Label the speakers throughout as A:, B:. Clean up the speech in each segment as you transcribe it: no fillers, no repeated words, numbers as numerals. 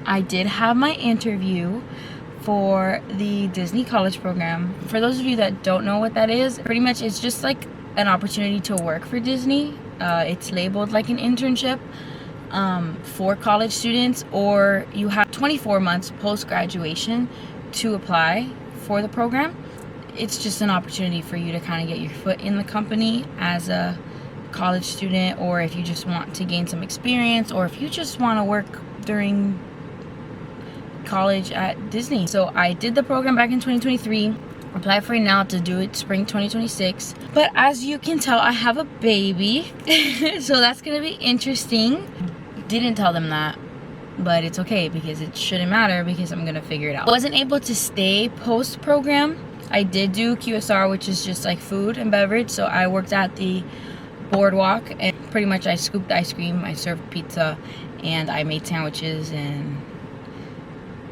A: I did have my interview for the Disney College Program. For those of you that don't know what that is, pretty much it's just like an opportunity to work for Disney. It's labeled like an internship for college students, or you have 24 months post-graduation to apply for the program. It's just an opportunity for you to kind of get your foot in the company as a college student, or if you just want to gain some experience, or if you just want to work during college at Disney. So I did the program back in 2023, applied for it now to do it spring 2026. But as you can tell, I have a baby so that's gonna be interesting. Didn't tell them that, but it's okay because it shouldn't matter because I'm gonna figure it out. I wasn't able to stay post program. I did do QSR, which is just like food and beverage. So I worked at the boardwalk and pretty much I scooped ice cream, I served pizza, and I made sandwiches and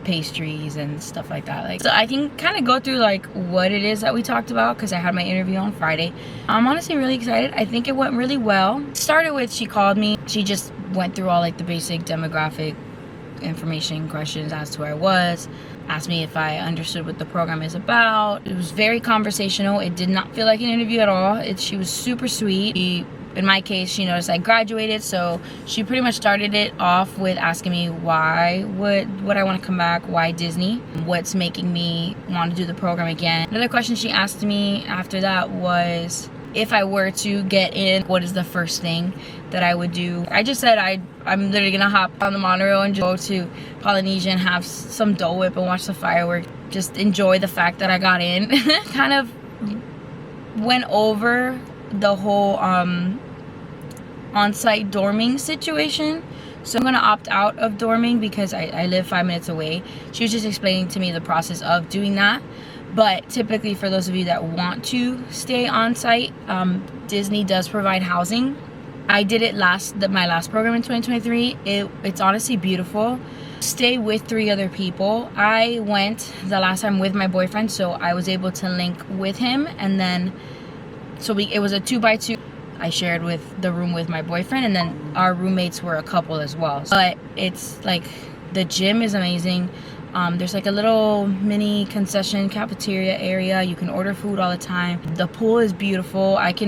A: pastries and stuff like that. Like, so I can kind of go through like what it is that we talked about because I had my interview on Friday. I'm honestly really excited. I think it went really well. Started with, she called me, she just went through all like the basic demographic information questions, asked who I was, asked me if I understood what the program is about. It was very conversational. It did not feel like an interview at all. She was super sweet. In my case, she noticed I graduated, so she pretty much started it off with asking me why would I want to come back, why Disney, what's making me want to do the program again. Another question she asked me after that was, if I were to get in, what is the first thing that I would do? I just said I'm literally gonna hop on the monorail and just go to Polynesia and have some Dole Whip and watch the fireworks. Just enjoy the fact that I got in. Kind of went over the whole on-site dorming situation. So I'm gonna opt out of dorming because I live 5 minutes away. She was just explaining to me the process of doing that. But typically, for those of you that want to stay on site, Disney does provide housing. I did it my last program in 2023. It's honestly beautiful. Stay with 3 other people. I went the last time with my boyfriend, so I was able to link with him, and then it was a 2x2. I shared with the room with my boyfriend, and then our roommates were a couple as well. But it's like, the gym is amazing. There's like a little mini concession cafeteria area. You can order food all the time. The pool is beautiful. I'll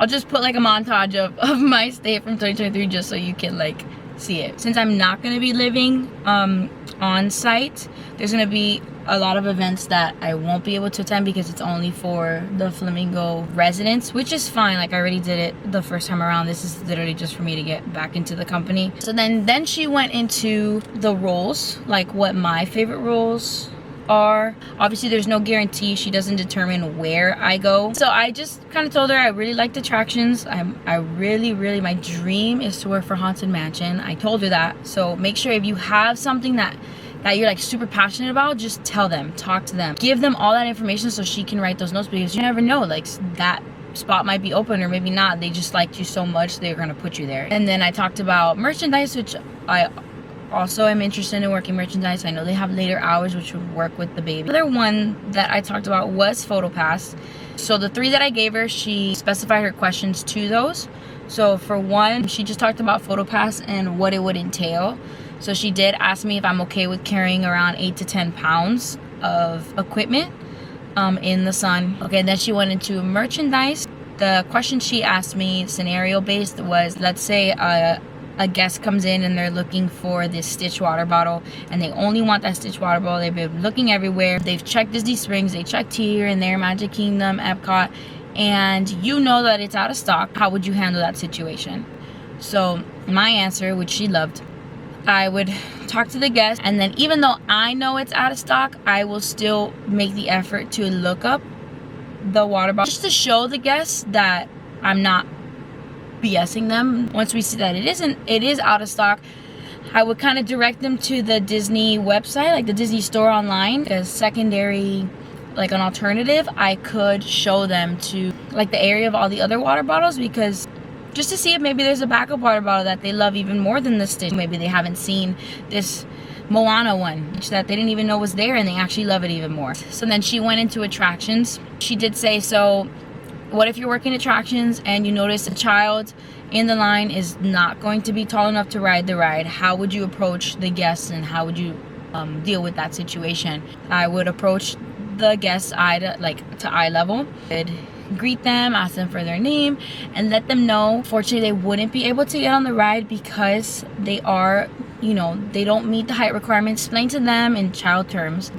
A: just put like a montage of my stay from 2023 just so you can like see it. Since I'm not going to be living on site, there's going to be a lot of events that I won't be able to attend because it's only for the Flamingo residents, which is fine. Like, I already did it the first time around. This is literally just for me to get back into the company. So then she went into the roles, like what my favorite roles are. Obviously there's no guarantee. She doesn't determine where I go. So I just kind of told her I really liked attractions. I really, my dream is to work for Haunted Mansion. I told her that. So make sure if you have something that you're like super passionate about, just tell them, talk to them, give them all that information so she can write those notes, because you never know, like that spot might be open or maybe not. They just liked you so much they're gonna put you there. And then I talked about merchandise, which I also am interested in working merchandise. I know they have later hours which would work with the baby. Another one that I talked about was PhotoPass. So the 3 that I gave her, she specified her questions to those. So for one, she just talked about PhotoPass and what it would entail. So she did ask me if I'm okay with carrying around 8 to 10 pounds of equipment in the sun. Okay, then she went into merchandise. The question she asked me, scenario based, was, let's say a guest comes in and they're looking for this Stitch water bottle and they only want that Stitch water bottle. They've been looking everywhere. They've checked Disney Springs, they checked here and there, Magic Kingdom, Epcot, and you know that it's out of stock. How would you handle that situation? So my answer, which she loved, I would talk to the guest, and then even though I know it's out of stock, I will still make the effort to look up the water bottle just to show the guests that I'm not BSing them. Once we see that it is out of stock, I would kind of direct them to the Disney website, like the Disney store online. As secondary, like an alternative, I could show them to like the area of all the other water bottles, because just to see if maybe there's a backup water bottle that they love even more than the Stitch. Maybe they haven't seen this Moana one that they didn't even know was there and they actually love it even more. So then she went into attractions. She did say, so what if you're working attractions and you notice a child in the line is not going to be tall enough to ride the ride? How would you approach the guests, and how would you deal with that situation? I would approach the guests to eye level. I'd greet them, ask them for their name, and let them know fortunately they wouldn't be able to get on the ride because they are, you know, they don't meet the height requirements. Explain to them in child terms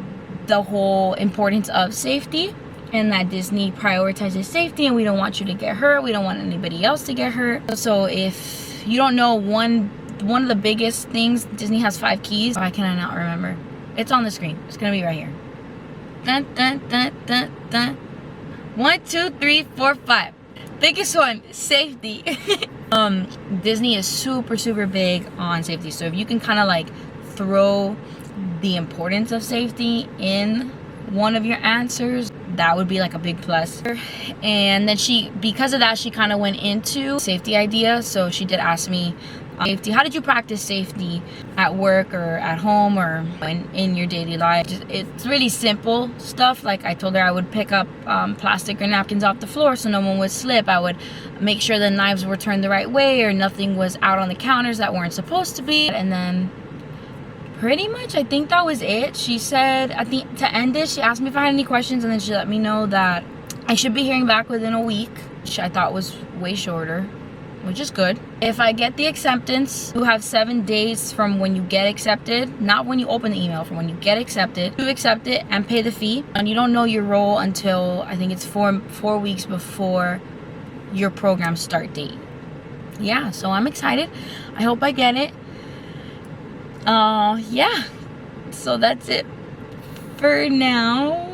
A: the whole importance of safety, and that Disney prioritizes safety, and we don't want you to get hurt, we don't want anybody else to get hurt. So if you don't know, one of the biggest things, Disney has 5 keys. Why can I not remember? It's on the screen. It's gonna be right here. Dun, dun, dun, dun, dun. 1, 2, 3, 4, 5. Biggest one, safety. Disney is super big on safety. So if you can kind of like throw the importance of safety in one of your answers, that would be like a big plus. And then because of that, she kind of went into safety idea. So she did ask me, safety, how did you practice safety at work or at home or in your daily life? It's really simple stuff. Like I told her I would pick up plastic or napkins off the floor so no one would slip. I would make sure the knives were turned the right way or nothing was out on the counters that weren't supposed to be. And then pretty much I think that was it. She said, I think to end it, she asked me if I had any questions, and then she let me know that I should be hearing back within a week, which I thought was way shorter, which is good. If I get the acceptance, you have 7 days from when you get accepted, not when you open the email, from when you get accepted, to accept it and pay the fee. And you don't know your role until I think it's four weeks before your program start date. Yeah, so I'm excited. I hope I get it. Yeah, so that's it for now.